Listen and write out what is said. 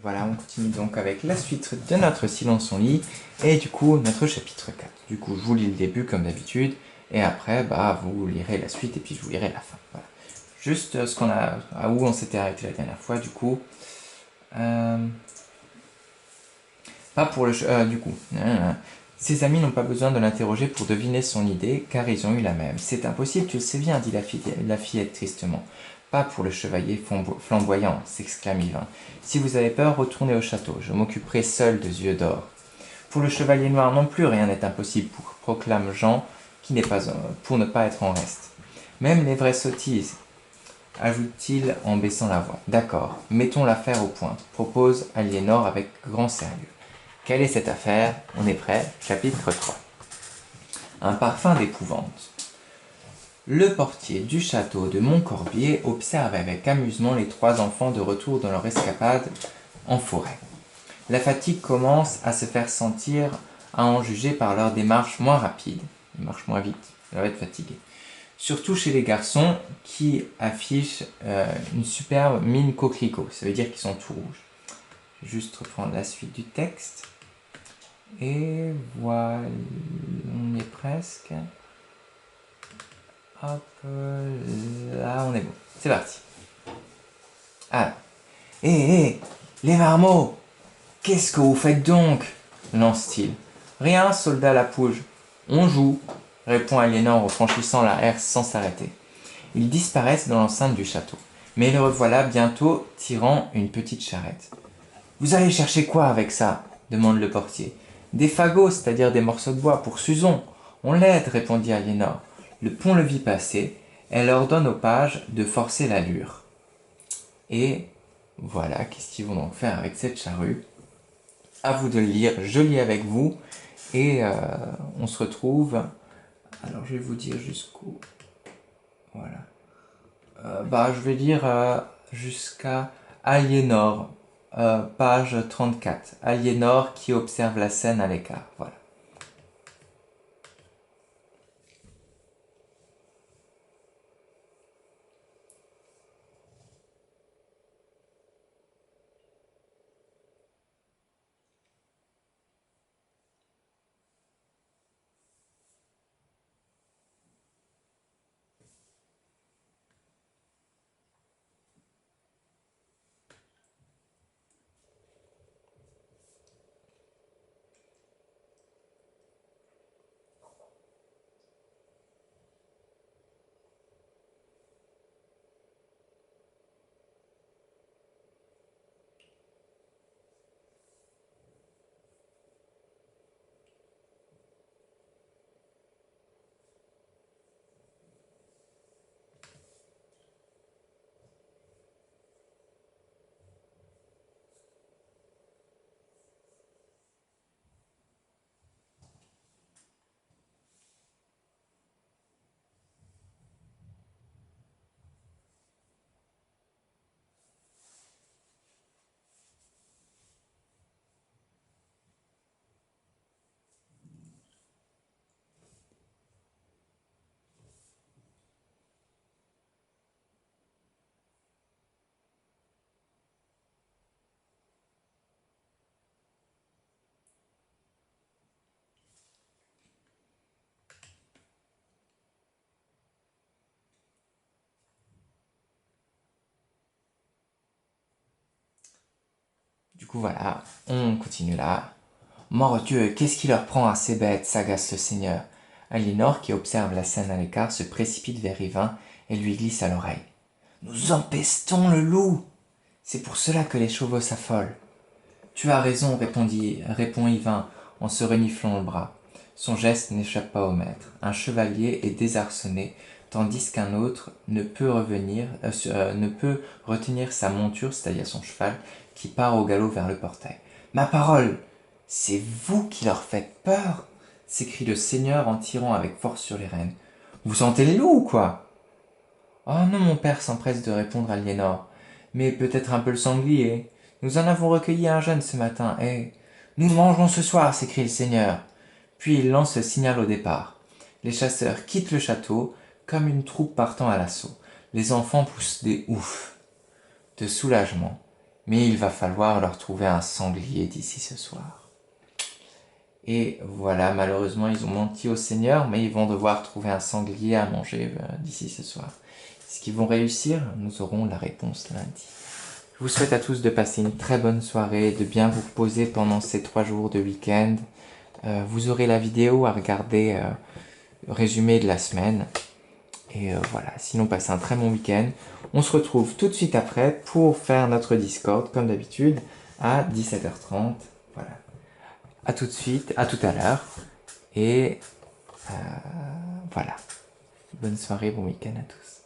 Voilà, on continue donc avec la suite de notre Silence on lit et du coup notre chapitre 4. Du coup, je vous lis le début comme d'habitude et après, vous lirez la suite et puis je vous lirai la fin. Voilà. Juste ce qu'on a, à où on s'était arrêté la dernière fois, du coup. Pas pour le. Du coup. Ses amis n'ont pas besoin de l'interroger pour deviner son idée, car ils ont eu la même. C'est impossible, tu le sais bien, dit la fillette tristement. Pas pour le chevalier flamboyant, s'exclame Yvain. Si vous avez peur, retournez au château, je m'occuperai seul de yeux d'or. Pour le chevalier noir non plus, rien n'est impossible, proclame Jean, qui n'est pas pour ne pas être en reste. Même les vraies sottises, ajoute-t-il en baissant la voix. D'accord, mettons l'affaire au point, propose Aliénor avec grand sérieux. Quelle est cette affaire? On est prêt. Chapitre 3. Un parfum d'épouvante. Le portier du château de Montcorbier observe avec amusement les trois enfants de retour dans leur escapade en forêt. La fatigue commence à se faire sentir, à en juger par leur démarche moins rapide. Ils marchent moins vite, ils doivent être fatigués. Surtout chez les garçons qui affichent une superbe mine coquelicot. Ça veut dire qu'ils sont tout rouges. Je vais juste reprendre la suite du texte. Et voilà, on y est presque. Hop, là on est bon. C'est parti. Ah. Hé, les marmots! Qu'est-ce que vous faites donc? Lance-t-il. Rien, soldat Lapouge. On joue, répond Aliénor en franchissant la herse sans s'arrêter. Ils disparaissent dans l'enceinte du château. Mais les revoilà bientôt tirant une petite charrette. Vous allez chercher quoi avec ça? Demande le portier. Des fagots, c'est-à-dire des morceaux de bois pour Suzon. On l'aide, répondit Aliénor. Le pont-levis passé, elle ordonne aux pages de forcer l'allure. Et voilà, qu'est-ce qu'ils vont donc faire avec cette charrue? À vous de le lire, je lis avec vous. Et on se retrouve. Alors je vais vous dire jusqu'où. Voilà. Je vais lire jusqu'à Aliénor, page 34. Aliénor qui observe la scène à l'écart. Voilà. Du coup, voilà, on continue là. Mort Dieu, qu'est-ce qui leur prend à ces bêtes, s'agace le seigneur. Aliénor, qui observe la scène à l'écart, se précipite vers Yvain et lui glisse à l'oreille. Nous empestons le loup! C'est pour cela que les chevaux s'affolent. Tu as raison, répond Yvain en se reniflant le bras. Son geste n'échappe pas au maître. Un chevalier est désarçonné, tandis qu'un autre ne peut retenir sa monture, c'est-à-dire son cheval, qui part au galop vers le portail. Ma parole, c'est vous qui leur faites peur? S'écrie le seigneur en tirant avec force sur les rênes. Vous sentez les loups ou quoi? Oh non, mon père s'empresse de répondre Aliénor, mais peut-être un peu le sanglier. Nous en avons recueilli un jeune ce matin, et nous le mangerons ce soir, s'écrie le seigneur. Puis il lance le signal au départ. Les chasseurs quittent le château comme une troupe partant à l'assaut. Les enfants poussent des oufs de soulagement, Mais il va falloir leur trouver un sanglier d'ici ce soir. Et voilà, malheureusement, ils ont menti au Seigneur, mais ils vont devoir trouver un sanglier à manger d'ici ce soir. Est-ce qu'ils vont réussir? Nous aurons la réponse lundi. Je vous souhaite à tous de passer une très bonne soirée, de bien vous reposer pendant ces 3 jours de week-end. Vous aurez la vidéo à regarder, résumé de la semaine. Et voilà, sinon passez un très bon week-end. On se retrouve tout de suite après pour faire notre Discord, comme d'habitude, à 17h30. Voilà. À tout de suite, à tout à l'heure. Et voilà. Bonne soirée, bon week-end à tous.